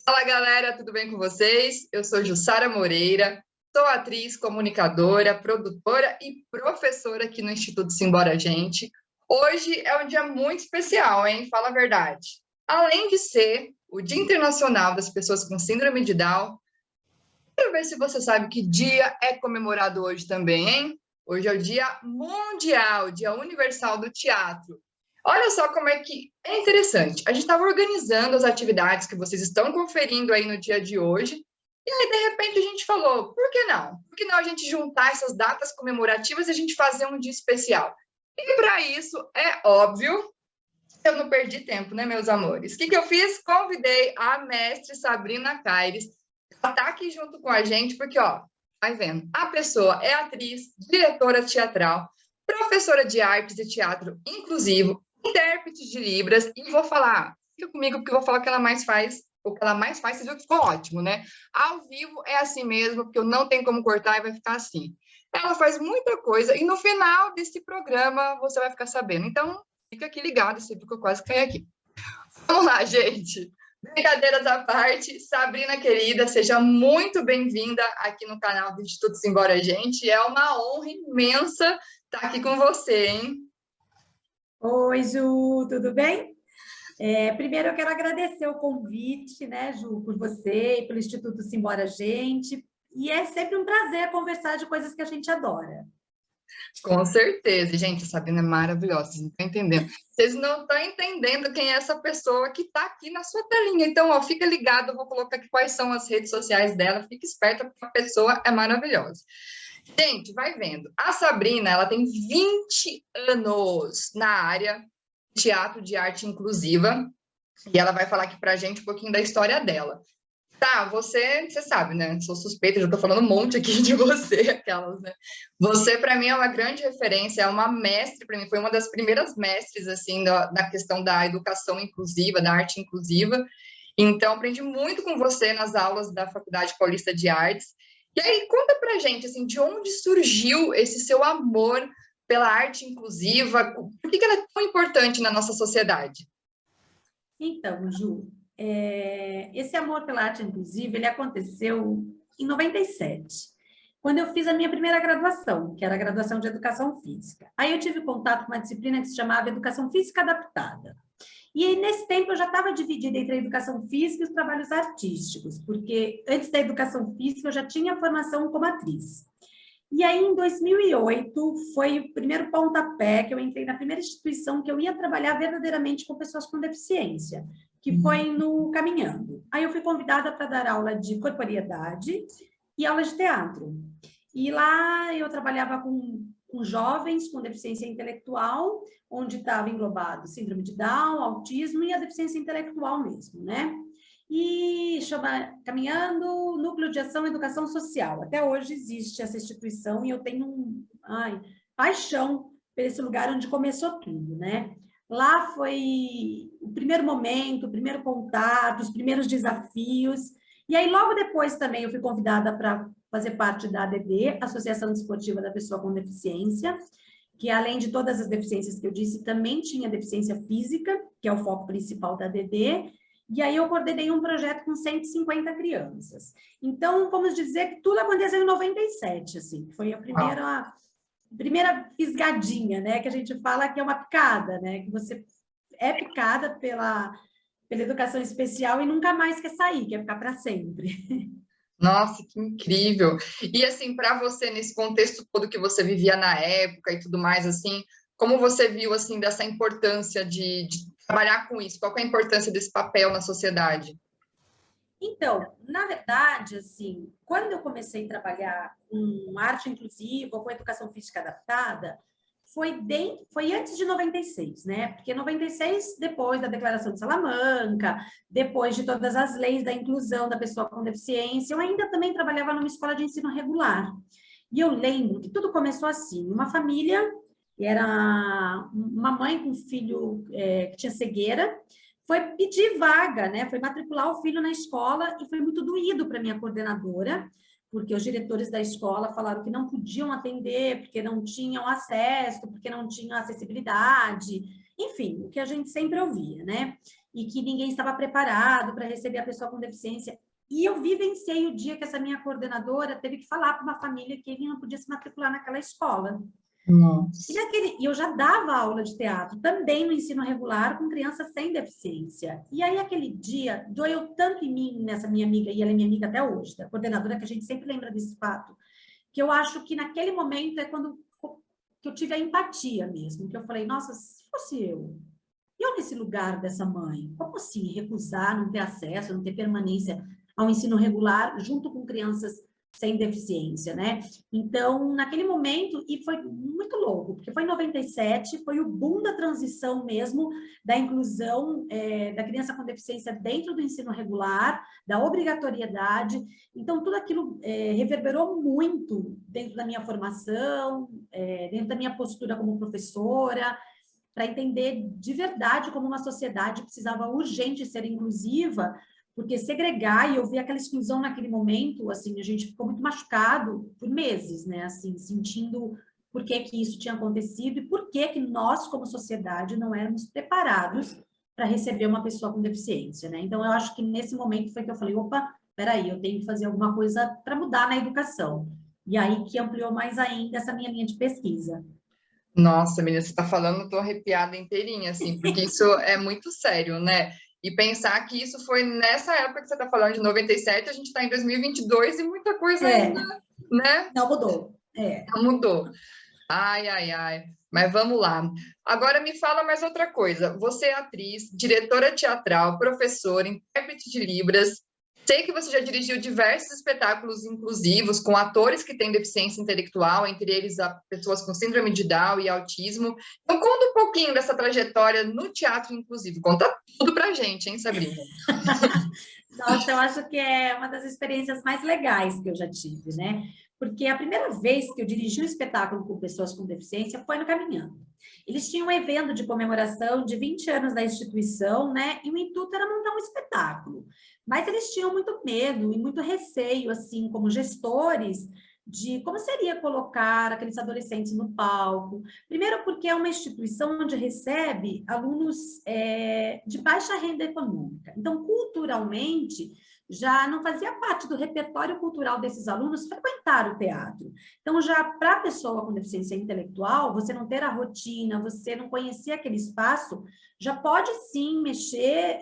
Fala galera, tudo bem com vocês? Eu sou Jussara Moreira, sou atriz, comunicadora, produtora e professora aqui no Instituto Simbora a Gente. Hoje é um dia muito especial, hein? Fala a verdade. Além de ser o Dia Internacional das Pessoas com Síndrome de Down, quero ver se você sabe que dia é comemorado hoje também, hein? Hoje é o Dia Mundial, Dia Universal do Teatro. Olha só como é que é interessante. A gente estava organizando as atividades que vocês estão conferindo aí no dia de hoje, e aí, de repente, a gente falou, por que não? Por que não a gente juntar essas datas comemorativas e a gente fazer um dia especial? E para isso, é óbvio, eu não perdi tempo, né, meus amores? O que eu fiz? Convidei a mestre Sabrina Caires, ela está aqui junto com a gente, porque, ó, vai vendo, a pessoa é atriz, diretora teatral, professora de artes e teatro inclusivo, intérprete de Libras, e vou falar, fica comigo, porque eu vou falar o que ela mais faz, vocês viram que ficou ótimo, né? Ao vivo é assim mesmo, porque eu não tenho como cortar e vai ficar assim. Ela faz muita coisa, e no final desse programa você vai ficar sabendo. Então, fica aqui ligado, você viu que eu quase caí aqui. Vamos lá, gente. Brincadeiras à parte, Sabrina querida, seja muito bem-vinda aqui no canal do Instituto Simbora a Gente. É uma honra imensa estar aqui com você, hein? Oi, Ju, tudo bem? Primeiro, eu quero agradecer o convite, né, Ju, por você e pelo Instituto Simbora a Gente. E é sempre um prazer conversar de coisas que a gente adora. Com certeza. Gente, a Sabrina é maravilhosa, vocês não estão entendendo. Vocês não estão entendendo quem é essa pessoa que está aqui na sua telinha. Então, ó, fica ligado, eu vou colocar aqui quais são as redes sociais dela. Fica esperta, porque a pessoa é maravilhosa. Gente, vai vendo. A Sabrina, ela tem 20 anos na área de teatro de arte inclusiva. E ela vai falar aqui pra gente um pouquinho da história dela. Tá, você sabe, né? Sou suspeita, já tô falando um monte aqui de você, aquelas, né? Você, para mim, é uma grande referência, é uma mestre para mim, foi uma das primeiras mestres, assim, da questão da educação inclusiva, da arte inclusiva. Então, aprendi muito com você nas aulas da Faculdade Paulista de Artes. E aí, conta pra gente, assim, de onde surgiu esse seu amor pela arte inclusiva? Por que ela é tão importante na nossa sociedade? Então, Ju, esse amor pela arte inclusiva, ele aconteceu em 97, quando eu fiz a minha primeira graduação, que era a graduação de Educação Física. Aí eu tive contato com uma disciplina que se chamava Educação Física Adaptada. E aí, nesse tempo, eu já estava dividida entre a educação física e os trabalhos artísticos, porque antes da educação física, eu já tinha formação como atriz. E aí, em 2008, foi o primeiro pontapé que eu entrei na primeira instituição que eu ia trabalhar verdadeiramente com pessoas com deficiência, que foi no Caminhando. Aí eu fui convidada para dar aula de corporeidade e aula de teatro. E lá eu trabalhava com jovens com deficiência intelectual, onde estava englobado síndrome de Down, autismo e a deficiência intelectual mesmo, né? E chama Caminhando Núcleo de Ação e Educação Social. Até hoje existe essa instituição e eu tenho paixão por esse lugar onde começou tudo, né? Lá foi o primeiro momento, o primeiro contato, os primeiros desafios. E aí, logo depois também, eu fui convidada para fazer parte da ADD, Associação Desportiva da Pessoa com Deficiência, que além de todas as deficiências que eu disse, também tinha deficiência física, que é o foco principal da ADD. E aí eu coordenei um projeto com 150 crianças. Então, vamos dizer que tudo aconteceu em 97, assim, foi a primeira fisgadinha, né, que a gente fala que é uma picada, né, que você é picada pela educação especial e nunca mais quer sair, quer ficar para sempre. Nossa, que incrível! E assim, para você, nesse contexto todo que você vivia na época e tudo mais, assim, como você viu, assim, dessa importância de trabalhar com isso? Qual que é a importância desse papel na sociedade? Então, na verdade, assim, quando eu comecei a trabalhar com arte inclusiva, com educação física adaptada, foi antes de 96, né? Porque 96, depois da Declaração de Salamanca, depois de todas as leis da inclusão da pessoa com deficiência, eu ainda também trabalhava numa escola de ensino regular. E eu lembro que tudo começou assim, uma família, era uma mãe com um filho que tinha cegueira, foi pedir vaga, né? Foi matricular o filho na escola e foi muito doído para minha coordenadora, porque os diretores da escola falaram que não podiam atender, porque não tinham acesso, porque não tinham acessibilidade, enfim, o que a gente sempre ouvia, né? e que ninguém estava preparado para receber a pessoa com deficiência. E eu vivenciei o dia que essa minha coordenadora teve que falar para uma família que ele não podia se matricular naquela escola. Nossa. E eu já dava aula de teatro, também no ensino regular, com crianças sem deficiência. E aí, aquele dia, doeu tanto em mim, nessa minha amiga, e ela é minha amiga até hoje, a coordenadora, que a gente sempre lembra desse fato, que eu acho que naquele momento é quando que eu tive a empatia mesmo, que eu falei, nossa, se fosse eu nesse lugar dessa mãe, como assim recusar, não ter acesso, não ter permanência ao ensino regular junto com crianças sem deficiência, né? Então, naquele momento, e foi muito louco, porque foi em 97, foi o boom da transição mesmo, da inclusão da criança com deficiência dentro do ensino regular, da obrigatoriedade. Então, tudo aquilo reverberou muito dentro da minha formação, dentro da minha postura como professora, para entender de verdade como uma sociedade precisava urgente ser inclusiva, porque segregar, e eu vi aquela exclusão naquele momento, assim, a gente ficou muito machucado por meses, né, assim, sentindo por que que isso tinha acontecido e por que que nós, como sociedade, não éramos preparados para receber uma pessoa com deficiência, né? Então, eu acho que nesse momento foi que eu falei, opa, peraí, eu tenho que fazer alguma coisa para mudar na educação. E aí que ampliou mais ainda essa minha linha de pesquisa. Nossa, menina, você está falando, eu tô arrepiada inteirinha, assim, porque isso é muito sério, né? E pensar que isso foi nessa época que você está falando, de 97, a gente está em 2022 e muita coisa ainda, né? Não mudou. Não mudou. Ai, ai, ai. Mas vamos lá. Agora me fala mais outra coisa. Você é atriz, diretora teatral, professora, intérprete de Libras. Sei que você já dirigiu diversos espetáculos inclusivos com atores que têm deficiência intelectual, entre eles pessoas com síndrome de Down e autismo. Então, conta um pouquinho dessa trajetória no teatro inclusivo. Conta tudo pra gente, hein, Sabrina? Nossa, eu acho que é uma das experiências mais legais que eu já tive, né? Porque a primeira vez que eu dirigi um espetáculo com pessoas com deficiência foi no Caminhando. Eles tinham um evento de comemoração de 20 anos da instituição, né? E o intuito era montar um espetáculo. Mas eles tinham muito medo e muito receio, assim, como gestores, de como seria colocar aqueles adolescentes no palco. Primeiro, porque é uma instituição onde recebe alunos de baixa renda econômica. Então, culturalmente, já não fazia parte do repertório cultural desses alunos frequentar o teatro. Então, já para a pessoa com deficiência intelectual, você não ter a rotina, você não conhecer aquele espaço, já pode sim mexer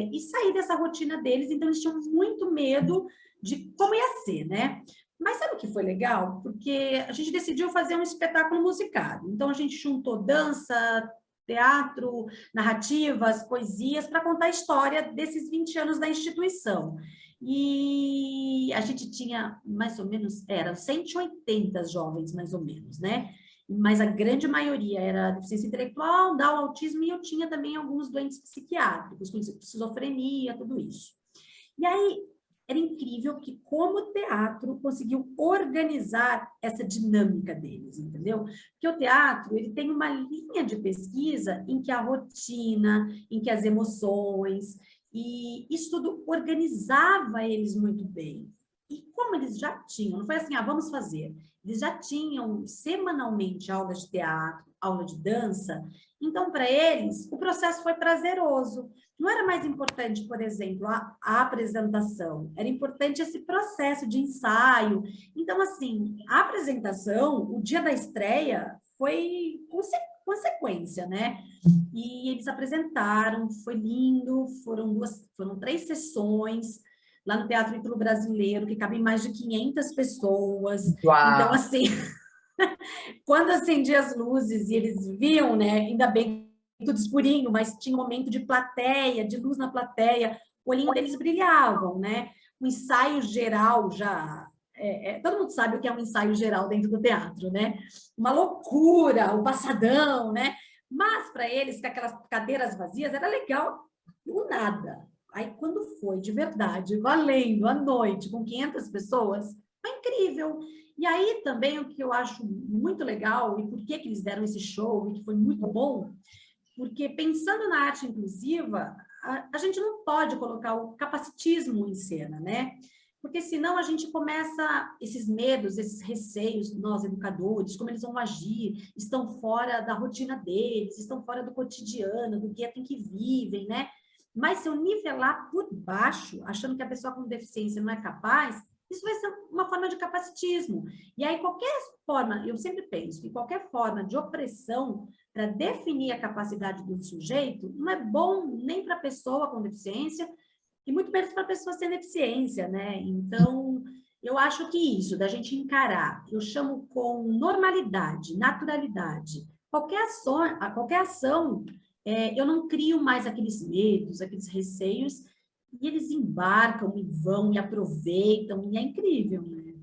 e sair dessa rotina deles. Então, eles tinham muito medo de como ia ser, né? Mas sabe o que foi legal? Porque a gente decidiu fazer um espetáculo musicado. Então, a gente juntou dança, teatro, narrativas, poesias, para contar a história desses 20 anos da instituição. E a gente tinha, mais ou menos, eram 180 jovens, mais ou menos, né? Mas a grande maioria era deficiência intelectual, Down, autismo, e eu tinha também alguns doentes psiquiátricos, com esquizofrenia, tudo isso. E aí, era incrível que como o teatro conseguiu organizar essa dinâmica deles, entendeu? Porque o teatro, ele tem uma linha de pesquisa em que a rotina, em que as emoções, e isso tudo organizava eles muito bem. E como eles já tinham, não foi assim, vamos fazer. Eles já tinham semanalmente aula de teatro, aula de dança, então, para eles, o processo foi prazeroso. Não era mais importante, por exemplo, a apresentação, era importante esse processo de ensaio. Então, assim, a apresentação, o dia da estreia, foi consequência, né? E eles apresentaram, foi lindo, foram 3 sessões, lá no Teatro Ítalo Brasileiro, que cabem mais de 500 pessoas. Uau. Então, assim, quando acendia as luzes e eles viam, né, ainda bem tudo escurinho, mas tinha um momento de plateia, de luz na plateia, o olhinho deles brilhavam, né? Um ensaio geral já... todo mundo sabe o que é um ensaio geral dentro do teatro, né? Uma loucura, o passadão, né? Mas para eles, com aquelas cadeiras vazias, era legal o nada. Aí, quando foi de verdade, valendo à noite, com 500 pessoas, foi incrível. E aí também o que eu acho muito legal, e por que que eles deram esse show, e que foi muito bom, porque pensando na arte inclusiva, a gente não pode colocar o capacitismo em cena, né? Porque senão a gente começa, esses medos, esses receios, nós educadores, como eles vão agir, estão fora da rotina deles, estão fora do cotidiano, do gueto em que vivem, né? Mas se eu nivelar por baixo, achando que a pessoa com deficiência não é capaz, isso vai ser uma forma de capacitismo. E aí, qualquer forma, eu sempre penso que qualquer forma de opressão para definir a capacidade do sujeito não é bom nem para a pessoa com deficiência e muito menos para a pessoa sem deficiência, né? Então, eu acho que isso, da gente encarar, eu chamo com normalidade, naturalidade, qualquer ação, eu não crio mais aqueles medos, aqueles receios, e eles embarcam e vão e aproveitam, e é incrível, né?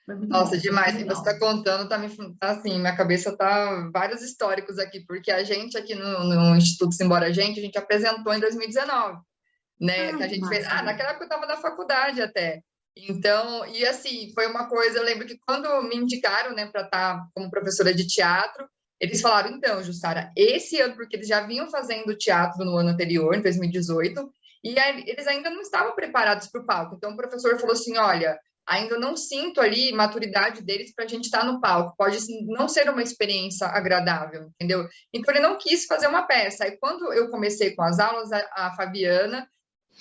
Foi muito Nossa, bom, foi muito demais. E você legal. está contando, tá assim, minha cabeça tá vários históricos aqui, porque a gente aqui no Instituto Simbora a gente apresentou em 2019, né? Que Ai, a que gente fez, massa. naquela época eu estava na faculdade até. Então, e assim, foi uma coisa, eu lembro que quando me indicaram, né, para estar como professora de teatro, eles falaram, então, Jussara, esse ano, porque eles já vinham fazendo teatro no ano anterior, em 2018, e aí, eles ainda não estavam preparados para o palco. Então, o professor falou assim: olha, ainda não sinto ali maturidade deles para a gente estar no palco, pode não ser uma experiência agradável, entendeu? Então, ele não quis fazer uma peça. Aí, quando eu comecei com as aulas, a Fabiana,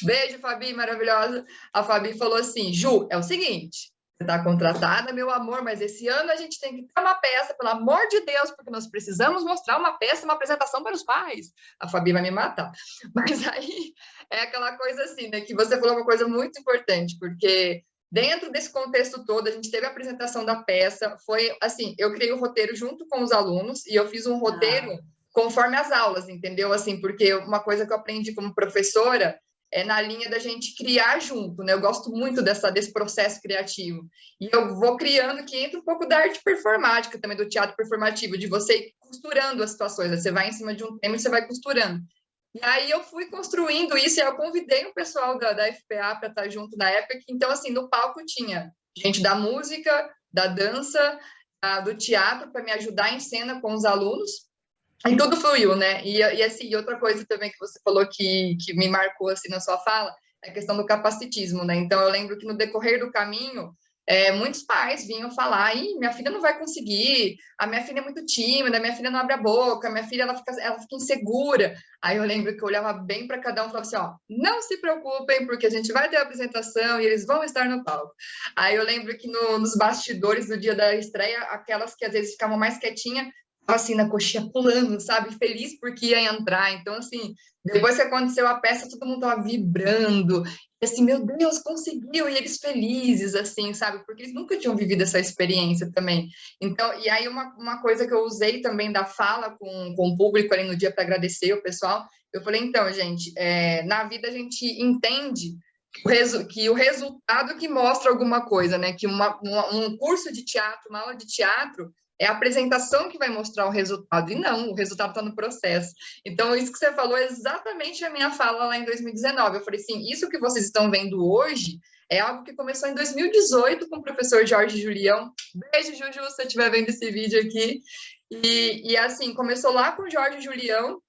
beijo, Fabi, maravilhosa. A Fabi falou assim: Ju, é o seguinte, você está contratada, meu amor, mas esse ano a gente tem que ter uma peça, pelo amor de Deus, porque nós precisamos mostrar uma peça, uma apresentação para os pais. A Fabi vai me matar. Mas aí é aquela coisa assim, né? Que você falou uma coisa muito importante, porque dentro desse contexto todo, a gente teve a apresentação da peça, foi assim, eu criei o roteiro junto com os alunos e eu fiz um roteiro Ah, conforme as aulas, entendeu? Assim, porque uma coisa que eu aprendi como professora é na linha da gente criar junto, né? Eu gosto muito desse processo criativo. E eu vou criando que entra um pouco da arte performática também, do teatro performativo, de você ir costurando as situações. Né? Você vai em cima de um tema e você vai costurando. E aí eu fui construindo isso, e eu convidei o pessoal da FPA para estar junto na época. Então, assim, no palco tinha gente da música, da dança, do teatro, para me ajudar em cena com os alunos. E tudo fluiu, né? E assim, outra coisa também que você falou que me marcou assim na sua fala é a questão do capacitismo, né? Então eu lembro que no decorrer do caminho, muitos pais vinham falar: Ih, minha filha não vai conseguir, a minha filha é muito tímida, a minha filha não abre a boca, a minha filha ela fica insegura. Aí eu lembro que eu olhava bem para cada um e falava assim: ó, não se preocupem, porque a gente vai ter a apresentação e eles vão estar no palco. Aí eu lembro que nos bastidores do dia da estreia, aquelas que às vezes ficavam mais quietinhas assim, na coxinha pulando, sabe? Feliz porque ia entrar. Então, assim, depois que aconteceu a peça, todo mundo tava vibrando. E assim, meu Deus, conseguiu! E eles felizes, assim, sabe? Porque eles nunca tinham vivido essa experiência também. Então, e aí uma coisa que eu usei também da fala com o público ali no dia para agradecer o pessoal, eu falei, então, gente, na vida a gente entende que o resultado que mostra alguma coisa, né? Que um curso de teatro, uma aula de teatro, é a apresentação que vai mostrar o resultado, e não, o resultado está no processo. Então, isso que você falou é exatamente a minha fala lá em 2019. Eu falei assim, isso que vocês estão vendo hoje é algo que começou em 2018 com o professor Jorge Julião. Beijo, Juju, se você estiver vendo esse vídeo aqui. E assim, começou lá com o Jorge Julião,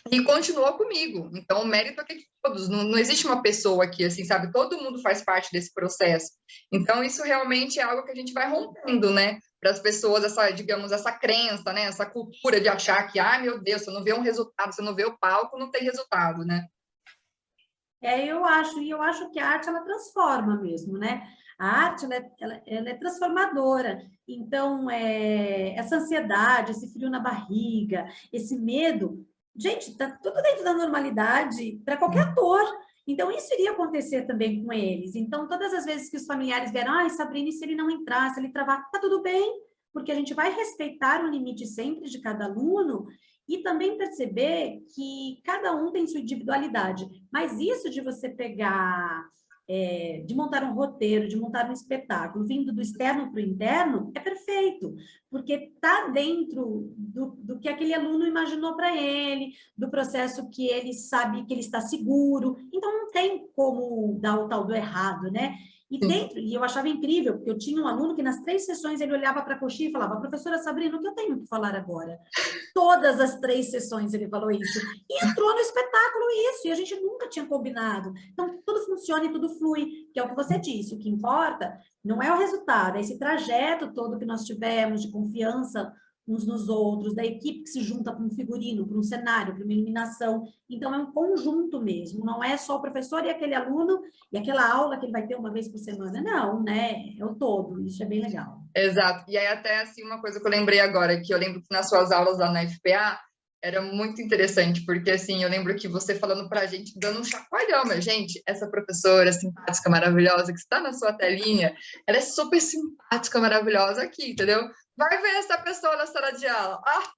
e continuou comigo. Então, o mérito aqui é de todos. Não, não existe uma pessoa aqui, assim, sabe? Todo mundo faz parte desse processo. Então, isso realmente é algo que a gente vai rompendo, né? Para as pessoas, essa, digamos, essa crença, né? Essa cultura de achar que, ai, meu Deus, se eu não ver um resultado, se eu não ver o palco, não tem resultado, né? eu acho que a arte, ela transforma mesmo, né? A arte, ela é transformadora. Então, essa ansiedade, esse frio na barriga, esse medo, gente, tá tudo dentro da normalidade para qualquer ator. Então, isso iria acontecer também com eles. Então, todas as vezes que os familiares vieram, ai, Sabrina, e se ele não entrar, se ele travar, tá tudo bem, porque a gente vai respeitar o limite sempre de cada aluno e também perceber que cada um tem sua individualidade. Mas isso de você pegar, de montar um roteiro, de montar um espetáculo, vindo do externo para o interno, é perfeito, porque está dentro do que aquele aluno imaginou para ele, do processo que ele sabe que ele está seguro. Então, não tem como dar o tal do errado, né? E eu achava incrível, porque eu tinha um aluno que nas 3 sessões ele olhava para a coxinha e falava, professora Sabrina, o que eu tenho que falar agora? Todas as 3 sessões ele falou isso. E entrou no espetáculo isso, e a gente nunca tinha combinado. Então, tudo funciona e tudo flui, que é o que você disse. O que importa não é o resultado, é esse trajeto todo que nós tivemos de confiança uns nos outros, da equipe que se junta para um figurino, para um cenário, para uma iluminação. Então, é um conjunto mesmo, não é só o professor e aquele aluno e aquela aula que ele vai ter uma vez por semana. Não, né? É o todo, isso é bem legal. Exato. E aí até assim uma coisa que eu lembrei agora, que eu lembro que nas suas aulas lá na FPA era muito interessante, porque assim, eu lembro que você falando pra gente, dando um chacoalhão, mas gente, essa professora simpática, maravilhosa, que está na sua telinha, ela é super simpática, maravilhosa aqui, entendeu? Vai ver essa pessoa na sala de aula. Ah,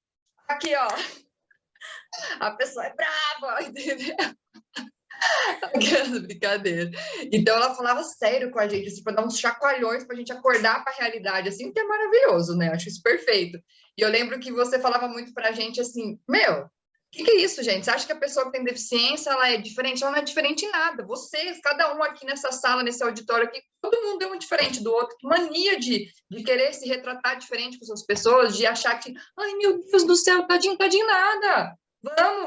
aqui, ó. A pessoa é brava, entendeu? Brincadeira. Então ela falava sério com a gente, assim, para dar uns chacoalhões para a gente acordar para a realidade, assim, que é maravilhoso, né? Acho isso perfeito. E eu lembro que você falava muito para a gente assim, meu, o que é isso, gente? Você acha que a pessoa que tem deficiência ela é diferente? Ela não é diferente em nada. Vocês, cada um aqui nessa sala, nesse auditório aqui, todo mundo é um diferente do outro. Que mania de querer se retratar diferente com as pessoas, de achar que, ai meu Deus do céu, tadinho, nada.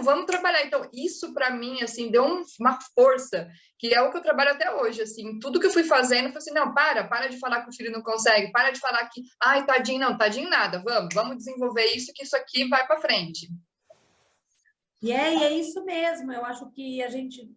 Vamos trabalhar. Então, isso para mim, assim, deu uma força, que é o que eu trabalho até hoje, assim, tudo que eu fui fazendo, eu falei assim, não, para de falar que o filho não consegue, para de falar que, ai, tadinho, não, tadinho nada, vamos desenvolver isso, que isso aqui vai para frente. E é isso mesmo, eu acho que a gente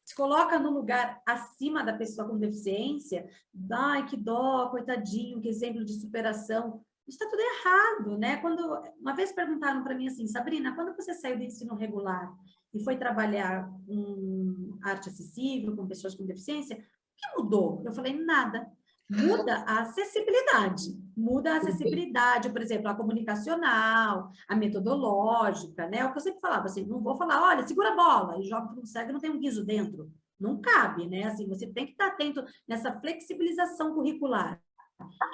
se coloca no lugar acima da pessoa com deficiência, ai, que dó, coitadinho, que exemplo de superação. Isso está tudo errado, né? Quando uma vez perguntaram para mim assim, Sabrina, quando você saiu do ensino regular e foi trabalhar com arte acessível, com pessoas com deficiência, o que mudou? Eu falei, nada. Muda a acessibilidade. Muda a acessibilidade, por exemplo, a comunicacional, a metodológica, né? O que eu sempre falava, assim, não vou falar, olha, segura a bola e joga para um cego, não tem um guiso dentro. Não cabe, né? Assim, você tem que estar atento nessa flexibilização curricular.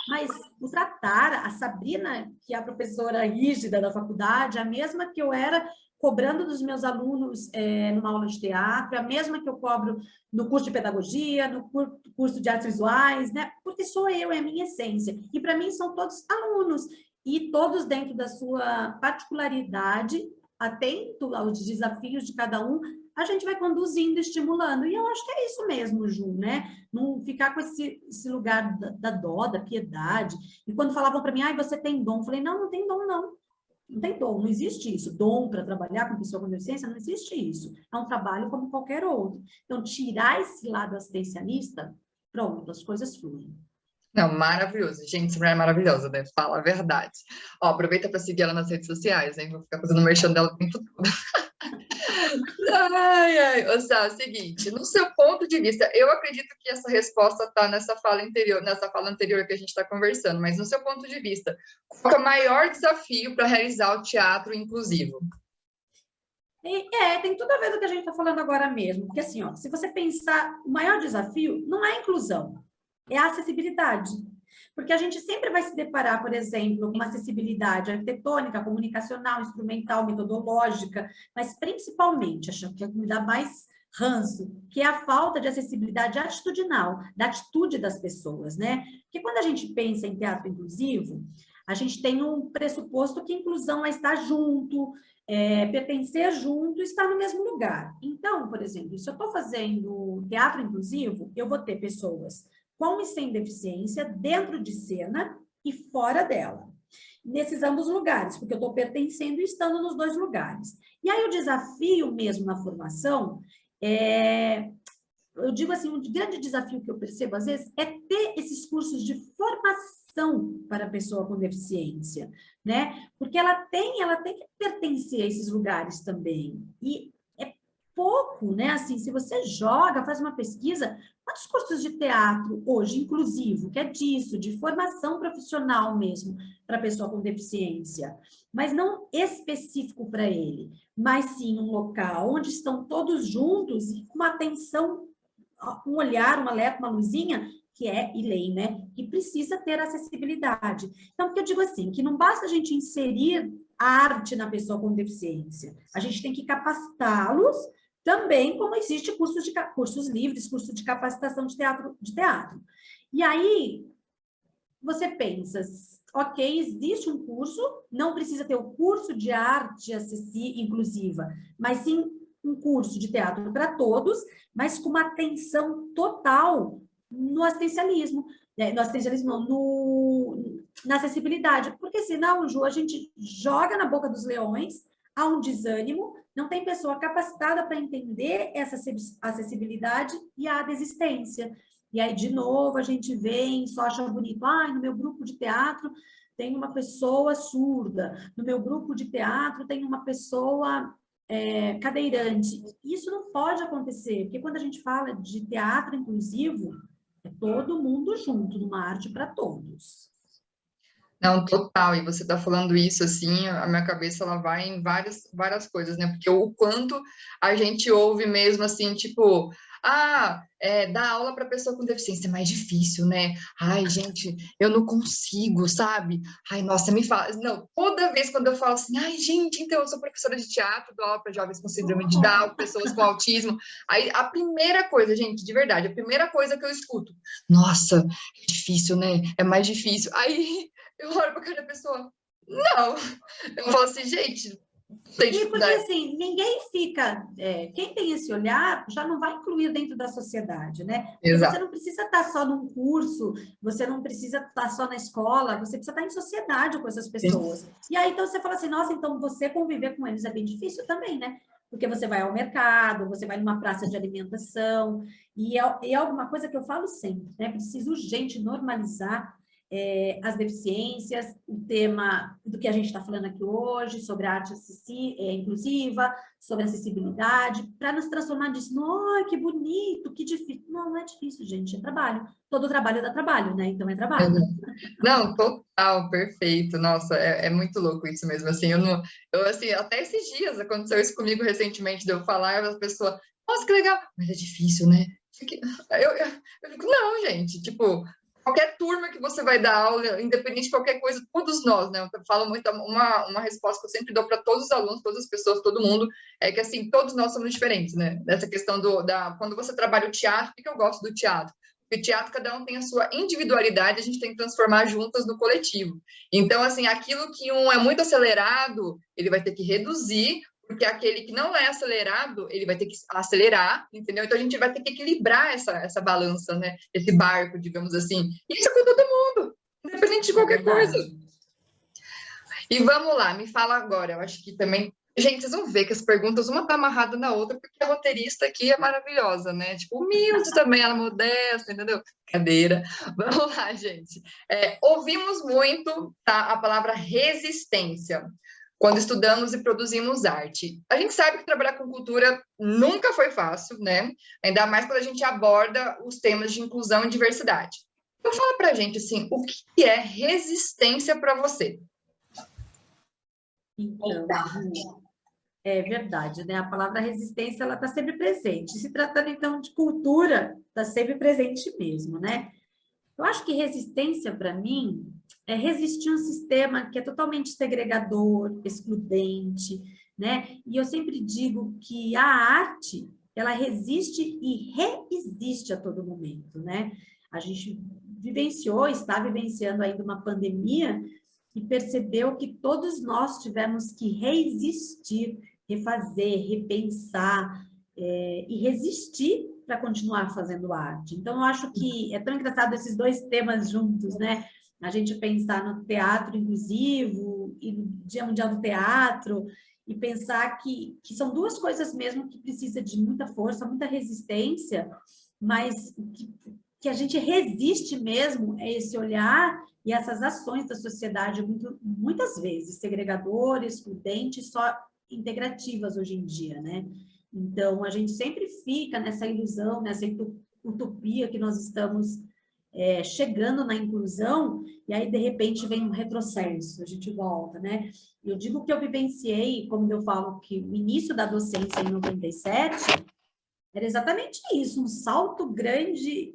Mas o tratar, a Sabrina, que é a professora rígida da faculdade, a mesma que eu era cobrando dos meus alunos numa aula de teatro, a mesma que eu cobro no curso de pedagogia, no curso de artes visuais, né? Porque sou eu, é a minha essência. E para mim são todos alunos, e todos dentro da sua particularidade, atento aos desafios de cada um, a gente vai conduzindo, estimulando. E eu acho que é isso mesmo, Ju, né? Não ficar com esse lugar da dó, da piedade. E quando falavam para mim, ai, você tem dom, eu falei, não tem dom, não. Não tem dom, não existe isso. Dom para trabalhar com pessoa com deficiência, não existe isso. É um trabalho como qualquer outro. Então, tirar esse lado assistencialista, pronto, as coisas fluem. Não, maravilhoso. Gente, essa mulher é maravilhosa, né? Fala a verdade. Ó, aproveita para seguir ela nas redes sociais, hein? Vou ficar fazendo merchan dela o tempo todo. Ô, Sá, seguinte, no seu ponto de vista, eu acredito que essa resposta está nessa fala anterior que a gente está conversando, mas no seu ponto de vista, qual é o maior desafio para realizar o teatro inclusivo? Tem tudo a ver com o que a gente está falando agora mesmo, porque assim, ó, se você pensar, o maior desafio não é a inclusão, é a acessibilidade. Porque a gente sempre vai se deparar, por exemplo, com uma acessibilidade arquitetônica, comunicacional, instrumental, metodológica, mas principalmente, acho que é o que me dá mais ranço, que é a falta de acessibilidade atitudinal, da atitude das pessoas, né? Porque quando a gente pensa em teatro inclusivo, a gente tem um pressuposto que inclusão é estar junto, pertencer junto, estar no mesmo lugar. Então, por exemplo, se eu estou fazendo teatro inclusivo, eu vou ter pessoas com e sem deficiência, dentro de cena e fora dela. Nesses ambos lugares, porque eu estou pertencendo e estando nos dois lugares. E aí o desafio mesmo na formação, eu digo assim, um grande desafio que eu percebo às vezes é ter esses cursos de formação para a pessoa com deficiência, né? Porque ela tem que pertencer a esses lugares também. E é pouco, né? Assim, se você joga, faz uma pesquisa, quantos cursos de teatro hoje, inclusivo, que é disso, de formação profissional mesmo, para pessoa com deficiência, mas não específico para ele, mas sim um local onde estão todos juntos e com uma atenção, um olhar, um alerta, uma luzinha, que é lei, né? Que precisa ter acessibilidade. Então, porque eu digo assim, que não basta a gente inserir a arte na pessoa com deficiência, a gente tem que capacitá-los também, como existe cursos livres, curso de capacitação de teatro. E aí, você pensa, ok, existe um curso, não precisa ter o curso de arte inclusiva, mas sim um curso de teatro para todos, mas com uma atenção total no assistencialismo. no assistencialismo não, na acessibilidade, porque senão, Ju, a gente joga na boca dos leões, há um desânimo, não tem pessoa capacitada para entender essa acessibilidade e a desistência. E aí, de novo, a gente vem, só acha bonito, no meu grupo de teatro tem uma pessoa surda, no meu grupo de teatro tem uma pessoa cadeirante. Isso não pode acontecer, porque quando a gente fala de teatro inclusivo, é todo mundo junto, numa arte para todos. Não, total, e você está falando isso, assim, a minha cabeça, ela vai em várias coisas, né, porque o quanto a gente ouve mesmo, assim, tipo, dar aula para pessoa com deficiência é mais difícil, né, ai, gente, eu não consigo, sabe, ai, nossa, me fala, não, toda vez quando eu falo assim, ai, gente, então, eu sou professora de teatro, dou aula para jovens com síndrome de Down, pessoas com autismo, aí a primeira coisa, gente, de verdade, a primeira coisa que eu escuto, nossa, é difícil, né, é mais difícil, aí eu olho para cada pessoa, não. Eu falo assim, gente, tem E porque, dificuldade. assim, ninguém fica... quem tem esse olhar já não vai incluir dentro da sociedade, né? Porque você Exato. não precisa estar só num curso, você não precisa estar só na escola, você precisa estar em sociedade com essas pessoas. E aí, então, você fala assim, nossa, então você conviver com eles é bem difícil também, né? Porque você vai ao mercado, você vai numa praça de alimentação, e é alguma coisa que eu falo sempre, né? Preciso urgente normalizar as deficiências, o tema do que a gente está falando aqui hoje, sobre a arte inclusiva, sobre acessibilidade, para nos transformar nisso. Oh, que bonito, que difícil. Não, não é difícil, gente, é trabalho. Todo trabalho dá trabalho, né? Então é trabalho. Não, total, perfeito. Nossa, é muito louco isso mesmo. Assim, assim, até esses dias aconteceu isso comigo recentemente, de eu falar, e a pessoa, nossa, que legal, mas é difícil, né? Eu digo, não, gente, tipo, qualquer turma que você vai dar aula, independente de qualquer coisa, todos nós, né? Eu falo muito, uma resposta que eu sempre dou para todos os alunos, todas as pessoas, todo mundo, é que, assim, todos nós somos diferentes, né? Dessa questão quando você trabalha o teatro, por que eu gosto do teatro? Porque o teatro, cada um tem a sua individualidade, a gente tem que transformar juntas no coletivo. Então, assim, aquilo que um é muito acelerado, ele vai ter que reduzir, porque aquele que não é acelerado, ele vai ter que acelerar, entendeu? Então, a gente vai ter que equilibrar essa balança, né? Esse barco, digamos assim. E isso é com todo mundo, independente de qualquer coisa. E vamos lá, me fala agora, eu acho que também... Gente, vocês vão ver que as perguntas, uma tá amarrada na outra, porque a roteirista aqui é maravilhosa, né? Tipo, humilde também, ela é modesta, entendeu? Cadeira. Vamos lá, gente. Ouvimos muito, tá, a palavra resistência quando estudamos e produzimos arte. A gente sabe que trabalhar com cultura nunca foi fácil, né? Ainda mais quando a gente aborda os temas de inclusão e diversidade. Então, fala pra gente, assim, o que é resistência para você? Então, Ju, é verdade, né? A palavra resistência, ela está sempre presente. Se tratando, então, de cultura, está sempre presente mesmo, né? Eu acho que resistência, para mim, é resistir a um sistema que é totalmente segregador, excludente, né? E eu sempre digo que a arte, ela resiste e reexiste a todo momento, né? A gente vivenciou, está vivenciando ainda uma pandemia e percebeu que todos nós tivemos que reexistir, refazer, repensar, e resistir para continuar fazendo arte. Então, eu acho que é tão engraçado esses dois temas juntos, né? A gente pensar no teatro inclusivo e no Dia Mundial do Teatro, e pensar que são duas coisas mesmo que precisa de muita força, muita resistência, mas que a gente resiste mesmo é esse olhar e essas ações da sociedade, muitas vezes, segregadores, excludentes, só integrativas hoje em dia, né? Então, a gente sempre fica nessa ilusão, nessa utopia que nós estamos chegando na inclusão, e aí, de repente, vem um retrocesso, a gente volta, né? Eu digo que eu vivenciei, como eu falo, que o início da docência em 97 era exatamente isso, um salto grande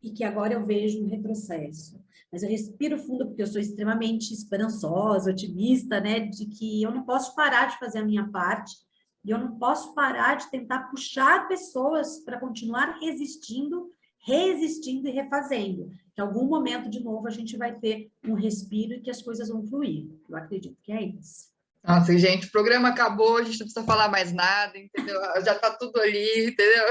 e que agora eu vejo um retrocesso. Mas eu respiro fundo porque eu sou extremamente esperançosa, otimista, né? De que eu não posso parar de fazer a minha parte, e eu não posso parar de tentar puxar pessoas para continuar resistindo e refazendo. Que em algum momento, de novo, a gente vai ter um respiro e que as coisas vão fluir. Eu acredito que é isso. Nossa, gente, o programa acabou, a gente não precisa falar mais nada, entendeu? Já tá tudo ali, entendeu?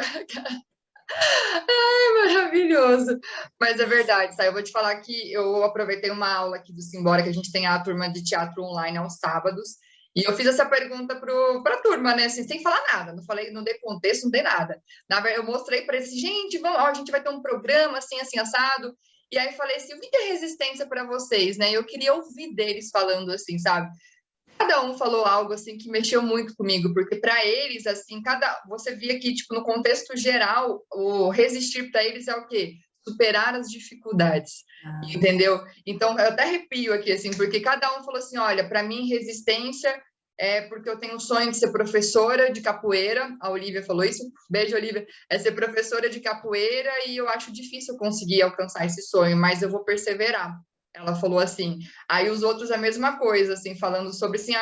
Ai, maravilhoso. Mas é verdade, sabe? Eu vou te falar que eu aproveitei uma aula aqui do Simbora, que a gente tem a turma de teatro online aos sábados, e eu fiz essa pergunta para a turma, né? Assim, sem falar nada, não falei, não dei contexto, não dei nada. Na verdade, eu mostrei para eles, gente, vamos, ó, a gente vai ter um programa assim, assim, assado. E aí falei assim, o que é resistência para vocês, né? Eu queria ouvir deles falando assim, sabe? Cada um falou algo assim que mexeu muito comigo, porque para eles, assim, você via que, tipo, no contexto geral, o resistir para eles é o quê? Superar as dificuldades, entendeu? Então, eu até arrepio aqui, assim, porque cada um falou assim, olha, para mim, resistência é porque eu tenho o sonho de ser professora de capoeira, a Olivia falou isso, beijo, Olivia, é ser professora de capoeira e eu acho difícil conseguir alcançar esse sonho, mas eu vou perseverar. Ela falou assim. Aí os outros a mesma coisa, assim, falando sobre assim,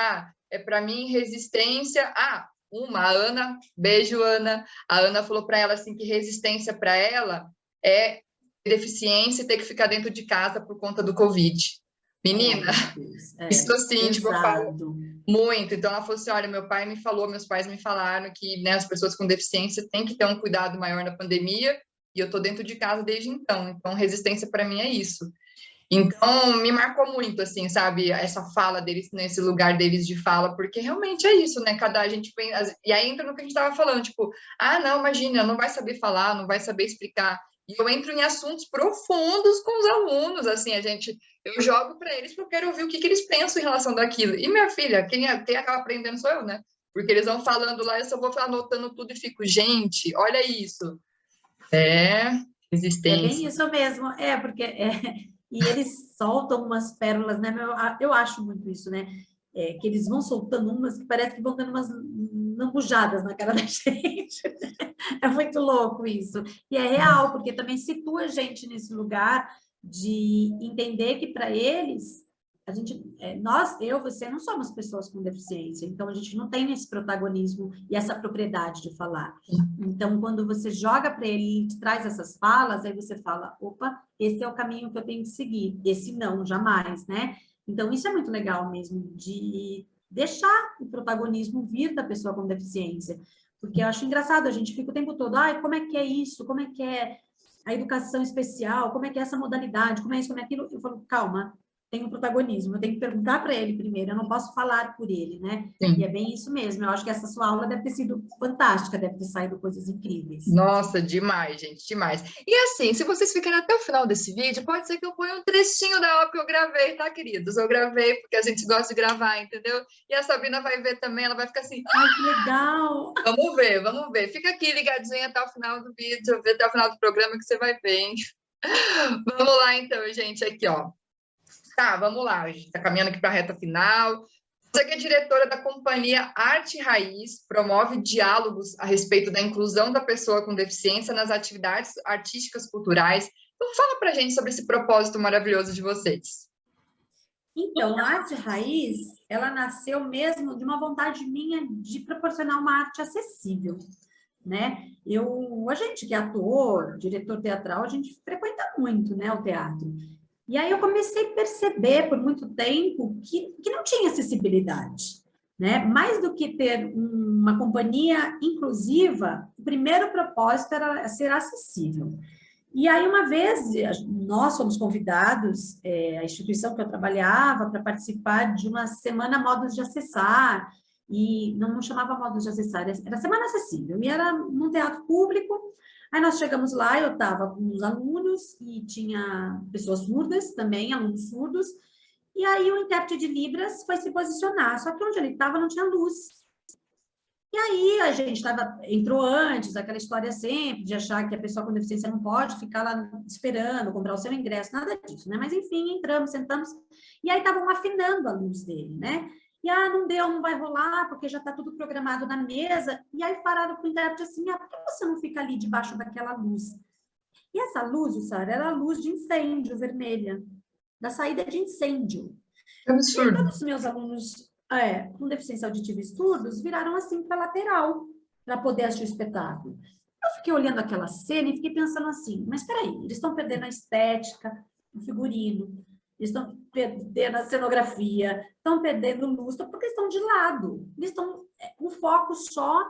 é para mim resistência. A Ana, beijo, Ana. A Ana falou para ela assim que resistência para ela é deficiência e ter que ficar dentro de casa por conta do Covid. Oh, Menina, meu Deus. isso assim, tipo, eu falo Pesado. muito. Então ela falou assim: olha, meu pai me falou, meus pais me falaram que, né, as pessoas com deficiência têm que ter um cuidado maior na pandemia, e eu tô dentro de casa desde então. Então, resistência para mim é isso. Então, me marcou muito, assim, sabe, essa fala deles, nesse lugar deles de fala, porque realmente é isso, né? Cada gente pensa, e aí entra no que a gente estava falando, tipo, não, imagina, não vai saber falar, não vai saber explicar. E eu entro em assuntos profundos com os alunos, assim, eu jogo para eles porque eu quero ouvir o que eles pensam em relação daquilo. E minha filha, quem acaba aprendendo sou eu, né? Porque eles vão falando lá, eu só vou anotando tudo e fico, gente, olha isso. É É bem resistência. isso mesmo, porque e eles soltam umas pérolas, né? Eu acho muito isso, né? Que eles vão soltando umas que parece que vão dando umas lambujadas na cara da gente. É muito louco isso. E é real, porque também situa a gente nesse lugar de entender que para eles, a gente, você não somos pessoas com deficiência, então a gente não tem esse protagonismo e essa propriedade de falar. Então, quando você joga para ele e traz essas falas, aí você fala, opa, esse é o caminho que eu tenho que seguir, esse não, jamais, né? Então, isso é muito legal mesmo, de deixar o protagonismo vir da pessoa com deficiência, porque eu acho engraçado, a gente fica o tempo todo, como é que é isso, como é que é a educação especial, como é que é essa modalidade, como é isso, como é aquilo, eu falo, calma, tem um protagonismo, eu tenho que perguntar para ele primeiro, eu não posso falar por ele, né? E é Sim. bem isso mesmo, eu acho que essa sua aula deve ter sido fantástica, deve ter saído coisas incríveis. Nossa, demais, gente, demais. E assim, se vocês ficarem até o final desse vídeo, pode ser que eu ponha um trechinho da aula que eu gravei, tá, queridos? Eu gravei porque a gente gosta de gravar, entendeu? E a Sabrina vai ver também, ela vai ficar assim, Ai, que legal! vamos ver, vamos ver. Fica aqui ligadinha até o final do vídeo, até o final do programa que você vai ver, hein? Vamos lá, então, gente, aqui, ó. Tá, vamos lá, a gente tá caminhando aqui para a reta final. Você que é diretora da companhia Arte Raiz, promove diálogos a respeito da inclusão da pessoa com deficiência nas atividades artísticas culturais. Então, fala para a gente sobre esse propósito maravilhoso de vocês. Então, a arte raiz, ela nasceu mesmo de uma vontade minha de proporcionar uma arte acessível, né? A gente que é ator, diretor teatral, a gente frequenta muito, né, o teatro. E aí eu comecei a perceber por muito tempo que não tinha acessibilidade, né? Mais do que ter uma companhia inclusiva, o primeiro propósito era ser acessível. E aí, uma vez, nós fomos convidados, a instituição que eu trabalhava, para participar de uma semana Modos de Acessar, e não chamava Modos de Acessar, era Semana Acessível, e era num teatro público. Aí nós chegamos lá, eu estava com os alunos, e tinha pessoas surdas também, alunos surdos, e aí o intérprete de Libras foi se posicionar, só que onde ele estava não tinha luz. E aí a gente entrou antes, aquela história sempre de achar que a pessoa com deficiência não pode ficar lá esperando, comprar o seu ingresso, nada disso, né? Mas enfim, entramos, sentamos, e aí estavam afinando a luz dele, né? E não deu, não vai rolar, porque já está tudo programado na mesa. E aí pararam para o intérprete assim, por que você não fica ali debaixo daquela luz? E essa luz, Sara, era a luz de incêndio vermelha, da saída de incêndio. É E aí absurdo. todos os meus alunos com deficiência auditiva e surdos viraram assim para a lateral, para poder assistir o espetáculo. Eu fiquei olhando aquela cena e fiquei pensando assim, mas espera aí, eles estão perdendo a estética, o figurino, eles estão perdendo a cenografia, estão perdendo luz, porque eles estão de lado, eles estão com foco só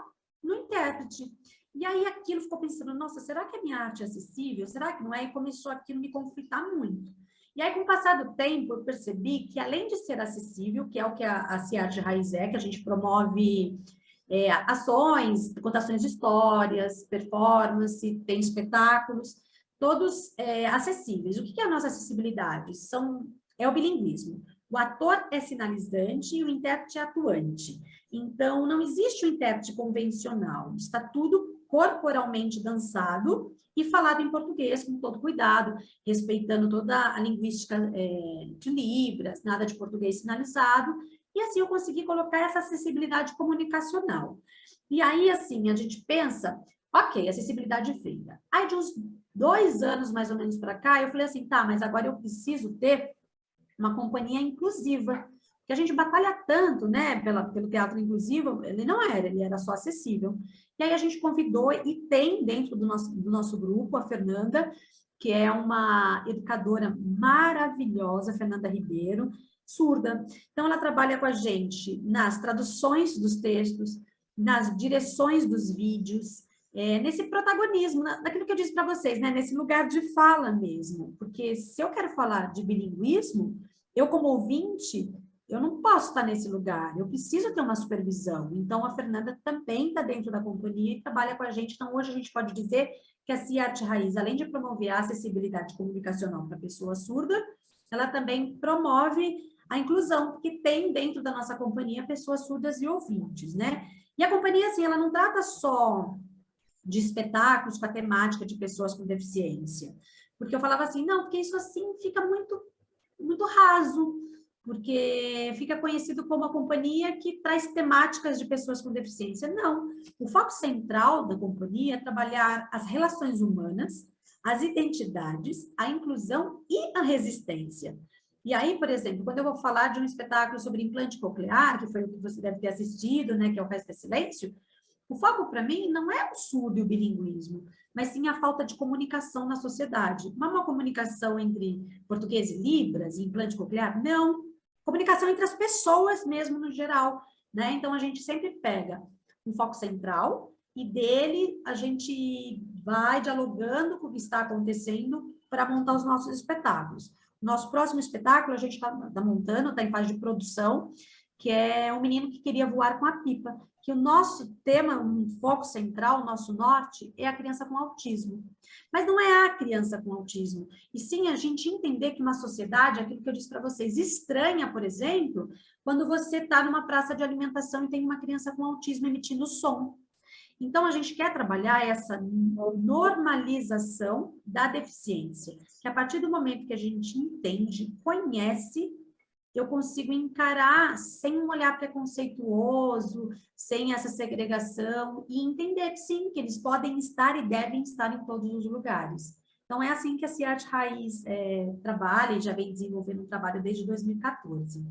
no intérprete. E aí aquilo ficou pensando, nossa, será que a minha arte é acessível? Será que não é? E começou aquilo a me conflitar muito. E aí, com o passar do tempo, eu percebi que, além de ser acessível, que é o que a Ciarte Raiz é, que a gente promove ações, contações de histórias, performance, tem espetáculos, todos acessíveis. O que é a nossa acessibilidade? É o bilinguismo. O ator é sinalizante e o intérprete é atuante. Então, não existe o intérprete convencional. Está tudo corporalmente dançado e falado em português com todo cuidado, respeitando toda a linguística de Libras, nada de português sinalizado, e assim eu consegui colocar essa acessibilidade comunicacional. E aí, assim, a gente pensa, ok, acessibilidade feita. Aí, de uns 2 anos, mais ou menos, para cá, eu falei assim, tá, mas agora eu preciso ter uma companhia inclusiva, que a gente batalha tanto, né, pelo teatro inclusivo, ele era só acessível. E aí a gente convidou, e tem dentro do nosso grupo, a Fernanda, que é uma educadora maravilhosa, Fernanda Ribeiro, surda. Então, ela trabalha com a gente nas traduções dos textos, nas direções dos vídeos, nesse protagonismo, naquilo que eu disse para vocês, né? Nesse lugar de fala mesmo. Porque se eu quero falar de bilinguismo, eu, como ouvinte, eu não posso estar nesse lugar, eu preciso ter uma supervisão. Então, a Fernanda também está dentro da companhia e trabalha com a gente. Então, hoje a gente pode dizer que a Ciarte Raiz, além de promover a acessibilidade comunicacional para a pessoa surda, ela também promove a inclusão, porque tem dentro da nossa companhia pessoas surdas e ouvintes, né? E a companhia, assim, ela não trata só de espetáculos com a temática de pessoas com deficiência. Porque eu falava assim, não, porque isso assim fica muito raso, porque fica conhecido como a companhia que traz temáticas de pessoas com deficiência. Não, o foco central da companhia é trabalhar as relações humanas, as identidades, a inclusão e a resistência. E aí, por exemplo, quando eu vou falar de um espetáculo sobre implante coclear, que foi o que você deve ter assistido, né, que é o Resto é Silêncio, o foco, para mim, não é o surdo e o bilinguismo, mas sim a falta de comunicação na sociedade. Não é uma comunicação entre português e Libras, e implante coclear? Não. Comunicação entre as pessoas mesmo, no geral, né? Então, a gente sempre pega um foco central e dele a gente vai dialogando com o que está acontecendo para montar os nossos espetáculos. Nosso próximo espetáculo a gente está montando, está em fase de produção, que é um menino que queria voar com a pipa, que o nosso tema, um foco central, o nosso norte, é a criança com autismo. Mas não é a criança com autismo, e sim a gente entender que uma sociedade, aquilo que eu disse para vocês, estranha, por exemplo, quando você está numa praça de alimentação e tem uma criança com autismo emitindo som. Então, a gente quer trabalhar essa normalização da deficiência, que a partir do momento que a gente entende, conhece, eu consigo encarar sem um olhar preconceituoso, sem essa segregação, e entender que sim, que eles podem estar e devem estar em todos os lugares. Então, é assim que a Ciarte Raiz trabalha e já vem desenvolvendo um trabalho desde 2014.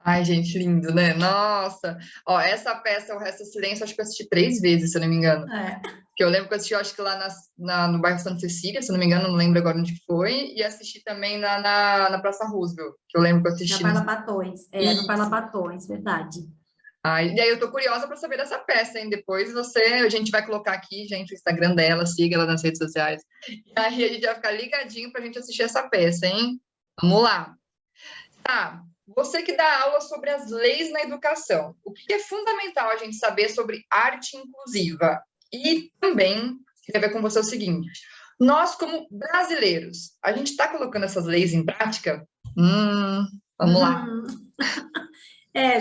Ai, gente, lindo, né? Nossa! Ó, essa peça, O Resto é Silêncio, acho que eu assisti 3 vezes, se eu não me engano. Porque eu lembro que eu assisti, acho que lá no bairro Santa Cecília, se eu não me engano, não lembro agora onde foi, e assisti também na Praça Roosevelt, que eu lembro que eu assisti. Na Parlapatões, no Parlapatões, verdade. E aí eu tô curiosa para saber dessa peça, hein? Depois a gente vai colocar aqui, gente, o Instagram dela, siga ela nas redes sociais. E aí a gente vai ficar ligadinho pra gente assistir essa peça, hein? Vamos lá. Tá, você que dá aula sobre as leis na educação, o que é fundamental a gente saber sobre arte inclusiva? E também, queria ver com você o seguinte, nós como brasileiros, a gente está colocando essas leis em prática? Vamos lá.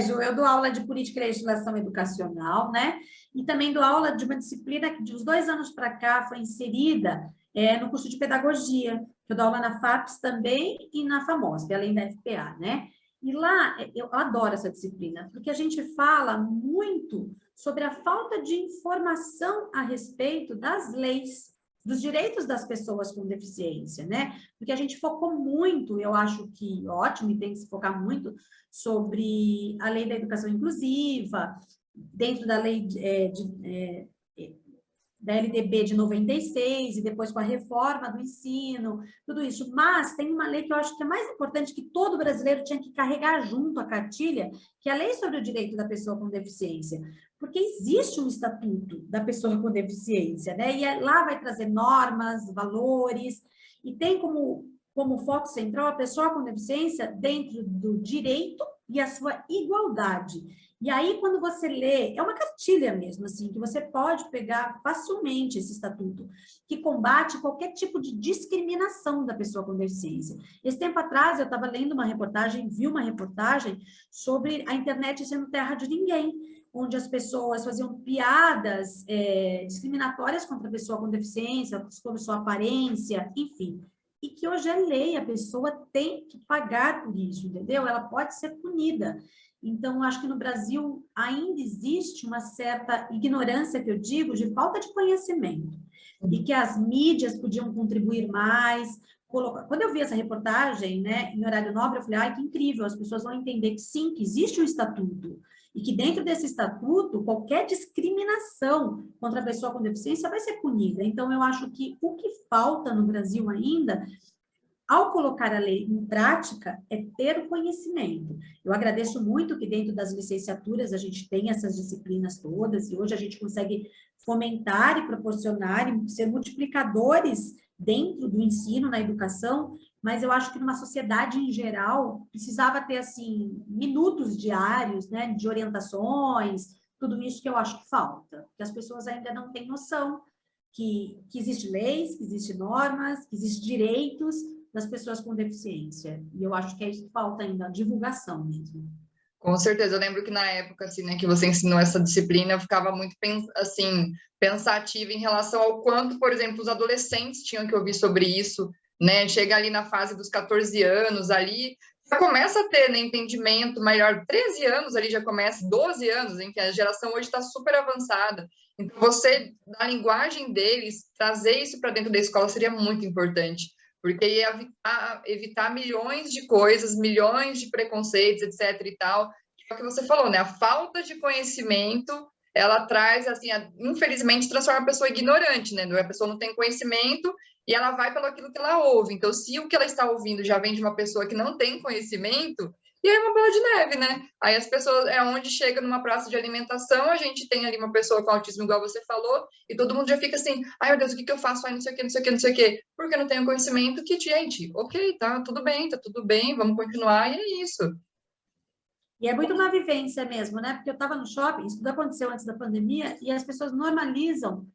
Ju, eu dou aula de política e legislação educacional, né? E também dou aula de uma disciplina que de uns 2 anos para cá foi inserida no curso de pedagogia, que eu dou aula na FAPES também e na FAMOSP, além da FPA, né? E lá, eu adoro essa disciplina, porque a gente fala muito sobre a falta de informação a respeito das leis, dos direitos das pessoas com deficiência, né? Porque a gente focou muito, eu acho que ótimo, e tem que se focar muito sobre a lei da educação inclusiva, dentro da lei da LDB de 96, e depois com a reforma do ensino, tudo isso. Mas tem uma lei que eu acho que é mais importante, que todo brasileiro tinha que carregar junto à cartilha, que é a Lei sobre o Direito da Pessoa com Deficiência. porque existe um estatuto da pessoa com deficiência, né? E lá vai trazer normas, valores, e tem como foco central a pessoa com deficiência dentro do direito e a sua igualdade. E aí, quando você lê, é uma cartilha mesmo, assim, que você pode pegar facilmente esse estatuto, que combate qualquer tipo de discriminação da pessoa com deficiência. Esse tempo atrás, eu estava lendo uma reportagem, vi uma reportagem sobre a internet sendo terra de ninguém, onde as pessoas faziam piadas discriminatórias contra a pessoa com deficiência, sobre sua aparência, enfim. E que hoje é lei, a pessoa tem que pagar por isso, entendeu? Ela pode ser punida. Então, acho que no Brasil ainda existe uma certa ignorância, que eu digo, de falta de conhecimento. E que as mídias podiam contribuir mais. Quando eu vi essa reportagem, né, em horário nobre, eu falei, ai, que incrível, as pessoas vão entender que sim, que existe um estatuto, e que dentro desse estatuto, qualquer discriminação contra a pessoa com deficiência vai ser punida. Então, eu acho que o que falta no Brasil ainda, ao colocar a lei em prática, é ter o conhecimento. Eu agradeço muito que dentro das licenciaturas a gente tem essas disciplinas todas, e hoje a gente consegue fomentar e proporcionar e ser multiplicadores dentro do ensino, na educação, mas eu acho que numa sociedade em geral precisava ter, assim, minutos diários, né, de orientações, tudo isso que eu acho que falta, que as pessoas ainda não têm noção que existem leis, que existem normas, que existem direitos das pessoas com deficiência. E eu acho que é isso que falta ainda, a divulgação mesmo. Com certeza, eu lembro que na época, assim, né, que você ensinou essa disciplina, eu ficava muito, assim, pensativa em relação ao quanto, por exemplo, os adolescentes tinham que ouvir sobre isso, né, chega ali na fase dos 14 anos, ali, já começa a ter, né, entendimento maior, 13 anos ali já começa, 12 anos, em que a geração hoje está super avançada, então você, na linguagem deles, trazer isso para dentro da escola seria muito importante, porque ia evitar milhões de coisas, milhões de preconceitos, etc. e tal. É o que você falou, né? A falta de conhecimento, ela traz, assim, infelizmente, transforma a pessoa ignorante, né? A pessoa não tem conhecimento e ela vai pelo aquilo que ela ouve. Então, se o que ela está ouvindo já vem de uma pessoa que não tem conhecimento, e aí é uma bola de neve, né? Aí as pessoas, é onde chega numa praça de alimentação, a gente tem ali uma pessoa com autismo, igual você falou, e todo mundo já fica assim, ai meu Deus, o que eu faço? Ai, não sei o que, não sei o que, não sei o que, porque eu não tenho conhecimento que, gente, ok, tá tudo bem, vamos continuar, e é isso. E é muito uma vivência mesmo, né? Porque eu estava no shopping, isso tudo aconteceu antes da pandemia, e as pessoas normalizam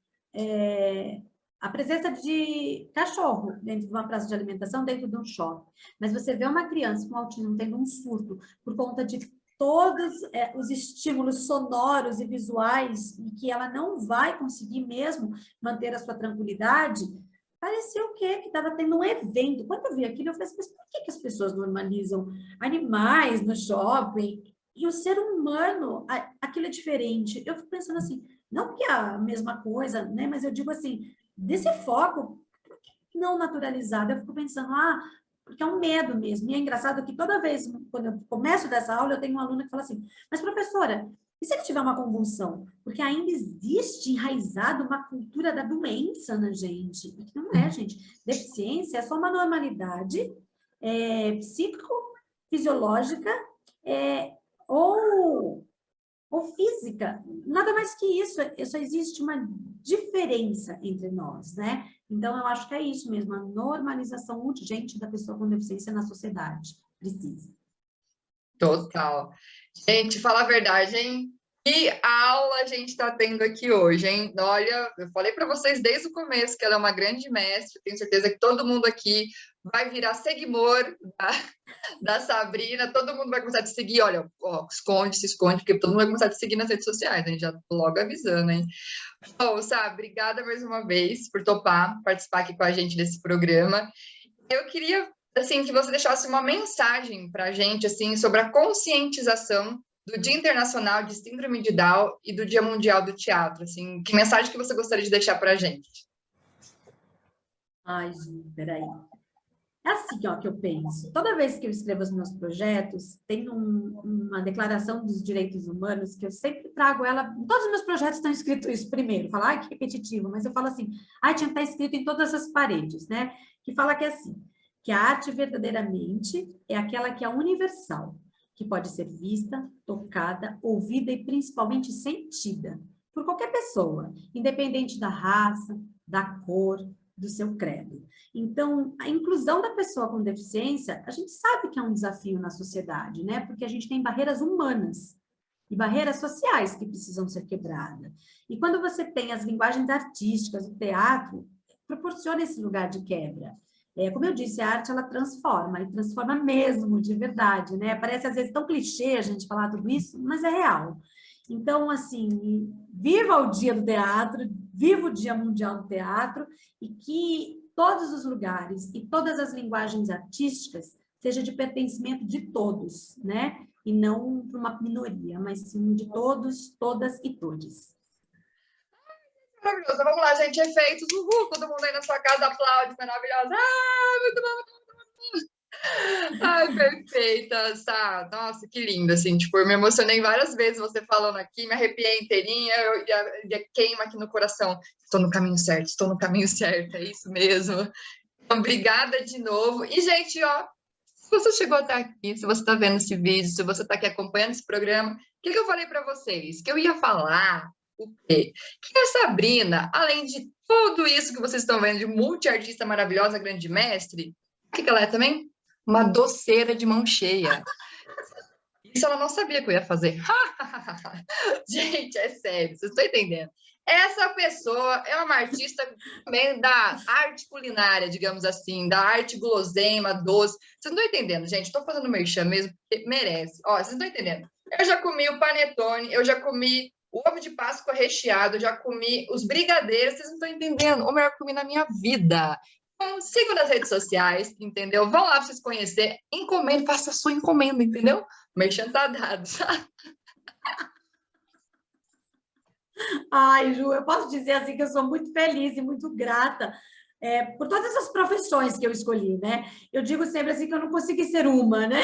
a presença de cachorro dentro de uma praça de alimentação, dentro de um shopping. Mas você vê uma criança com autismo tendo um surto por conta de todos os estímulos sonoros e visuais, e que ela não vai conseguir mesmo manter a sua tranquilidade, parecia o quê? Que estava tendo um evento. Quando eu vi aquilo, eu falei assim, mas por que as pessoas normalizam animais no shopping? E o ser humano, aquilo é diferente. Eu fico pensando assim, não que é a mesma coisa, né? Mas eu digo assim, desse foco, por que não naturalizado? Eu fico pensando, porque é um medo mesmo. E é engraçado que toda vez, quando eu começo dessa aula, eu tenho uma aluna que fala assim, mas professora, e se ele tiver uma convulsão? Porque ainda existe enraizado uma cultura da doença na gente. E que não é, gente. Deficiência é só uma normalidade psicofisiológica ou física. Nada mais que isso. Só existe uma diferença entre nós, né? Então, eu acho que é isso mesmo. A normalização urgente da pessoa com deficiência na sociedade. Precisa. Total. Gente, fala a verdade, hein? Que aula a gente está tendo aqui hoje, hein? Olha, eu falei para vocês desde o começo que ela é uma grande mestre, tenho certeza que todo mundo aqui vai virar seguidor da Sabrina, todo mundo vai começar a te seguir, olha, ó, se esconde, porque todo mundo vai começar a te seguir nas redes sociais, a gente já tô logo avisando, hein? Bom, Sá, obrigada mais uma vez por topar participar aqui com a gente desse programa. Eu queria assim, que você deixasse uma mensagem para a gente, assim, sobre a conscientização do Dia Internacional de Síndrome de Down e do Dia Mundial do Teatro, assim, que mensagem que você gostaria de deixar para a gente? Ai, gente, peraí. É assim, ó, que eu penso. Toda vez que eu escrevo os meus projetos, tem uma declaração dos direitos humanos que eu sempre trago ela. Todos os meus projetos estão escritos isso primeiro. Falar, ai, que repetitivo, mas eu falo assim, ai, tinha que estar escrito em todas as paredes, né? Que fala que é assim, que a arte verdadeiramente é aquela que é universal, que pode ser vista, tocada, ouvida e principalmente sentida por qualquer pessoa, independente da raça, da cor, do seu credo. Então, a inclusão da pessoa com deficiência, a gente sabe que é um desafio na sociedade, né? Porque a gente tem barreiras humanas e barreiras sociais que precisam ser quebradas. E quando você tem as linguagens artísticas, o teatro, proporciona esse lugar de quebra. Como eu disse, a arte, ela transforma, e transforma mesmo, de verdade, né? Parece, às vezes, tão clichê a gente falar tudo isso, mas é real. Então, assim, viva o Dia do Teatro, viva o Dia Mundial do Teatro, e que todos os lugares e todas as linguagens artísticas seja de pertencimento de todos, né? E não para uma minoria, mas sim de todos, todas e todes. Maravilhoso. Vamos lá, gente. Efeitos. Uhul. Todo mundo aí na sua casa aplaude. Maravilhosa. Ah, muito bom, muito bom, muito bom. Ai, perfeita, Sá. Nossa, que lindo, assim, tipo, eu me emocionei várias vezes você falando aqui, me arrepiei inteirinha, já queima aqui no coração. Estou no caminho certo, estou no caminho certo, é isso mesmo. Então, obrigada de novo. E, gente, ó, se você chegou até aqui, se você está vendo esse vídeo, se você está aqui acompanhando esse programa, o que eu falei para vocês? Que eu ia falar o quê? Que a Sabrina, além de tudo isso que vocês estão vendo, de multiartista maravilhosa, grande mestre, o que ela é também? Uma doceira de mão cheia. Isso ela não sabia que eu ia fazer. Gente, é sério, vocês estão entendendo? Essa pessoa é uma artista também da arte culinária, digamos assim, da arte guloseima, doce. Vocês não estão entendendo, gente? Estou fazendo merchan mesmo, porque merece. Ó, vocês não estão entendendo. Eu já comi o panetone, eu já comi o ovo de Páscoa recheado, eu já comi os brigadeiros, vocês não estão entendendo. O melhor que eu comi na minha vida. Então, sigam nas redes sociais, entendeu? Vão lá para vocês conhecerem, encomenda, faça a sua encomenda, entendeu? O merchan tá dado. Ai, Ju, eu posso dizer assim que eu sou muito feliz e muito grata por todas essas profissões que eu escolhi, né? Eu digo sempre assim que eu não consegui ser uma, né?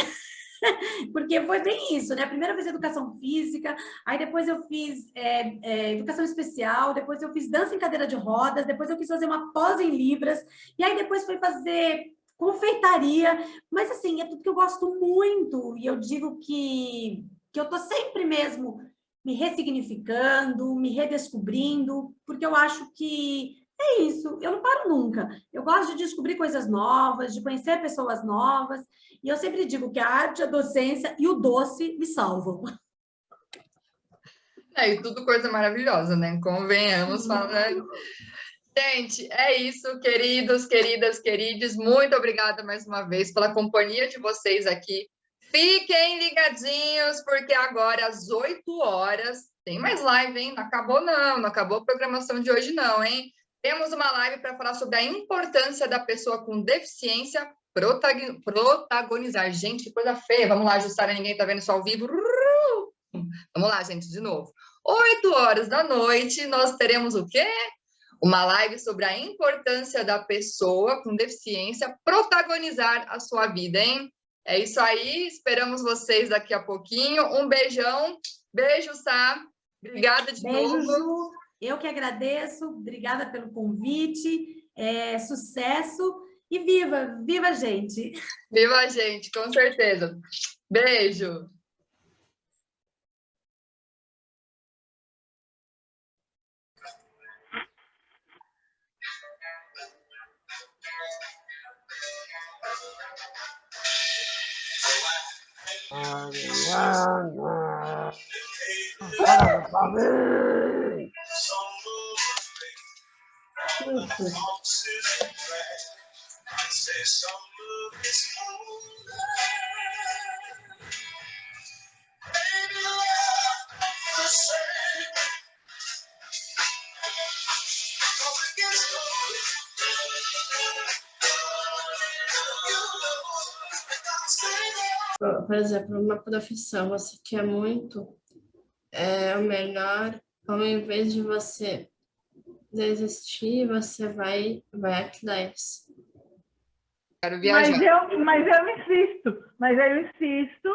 Porque foi bem isso, né? A primeira vez educação física, aí depois eu fiz educação especial, depois eu fiz dança em cadeira de rodas, depois eu quis fazer uma pós em Libras, e aí depois foi fazer confeitaria, mas assim, é tudo que eu gosto muito, e eu digo que eu tô sempre mesmo me ressignificando, me redescobrindo, porque eu acho que é isso, eu não paro nunca. Eu gosto de descobrir coisas novas, de conhecer pessoas novas, e eu sempre digo que a arte, a docência e o doce me salvam. E tudo coisa maravilhosa, né? Convenhamos, falando. Gente, é isso, queridos, queridas, queridos. Muito obrigada mais uma vez pela companhia de vocês aqui. Fiquem ligadinhos, porque agora, às 8 horas, tem mais live, hein? Não acabou, não. Não acabou a programação de hoje, não, hein? Temos uma live para falar sobre a importância da pessoa com deficiência protagonizar. Gente, que coisa feia. Vamos lá, Jussara, ninguém está vendo isso ao vivo. Vamos lá, gente, de novo. 8 horas da noite, nós teremos o quê? Uma live sobre a importância da pessoa com deficiência protagonizar a sua vida, hein? É isso aí, esperamos vocês daqui a pouquinho. Um beijão, beijo, Sá. Obrigada de Beijo, novo. Ju. Eu que agradeço. Obrigada pelo convite. Sucesso e viva, viva a gente. Viva a gente, com certeza. Beijo. Por exemplo, uma profissão você quer muito, o melhor, ao invés de você desistir, você vai atrás. Quero viajar. Mas eu insisto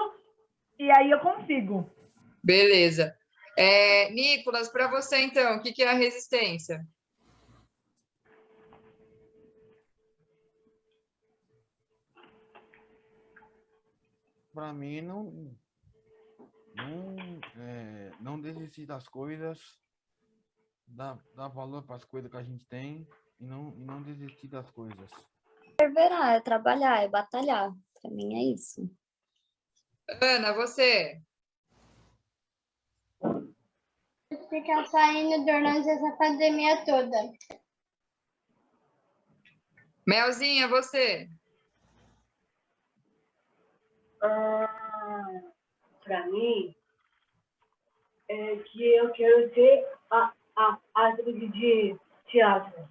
e aí eu consigo. Beleza. Nicolas, para você, então, o que é a resistência? Para mim, não, não desistir das coisas, dar valor para as coisas que a gente tem e não desistir das coisas. Perseverar, é trabalhar, é batalhar. Para mim é isso. Ana, você? Ficar saindo durante essa pandemia toda. Melzinha, você? Para mim, é que eu quero ser a atriz de teatro.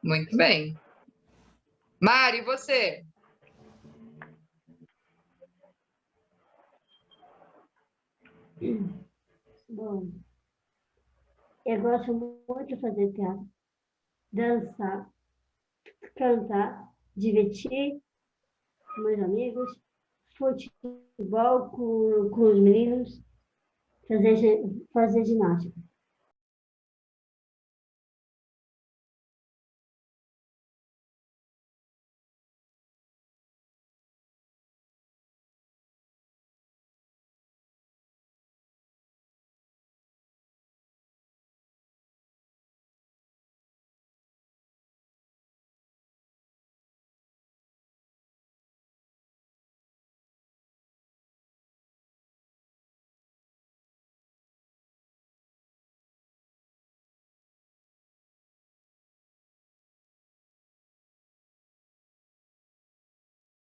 Muito bem. Mari, você? Bom, eu gosto muito de fazer teatro, dançar, cantar, divertir com meus amigos, futebol com os meninos, fazer ginástica.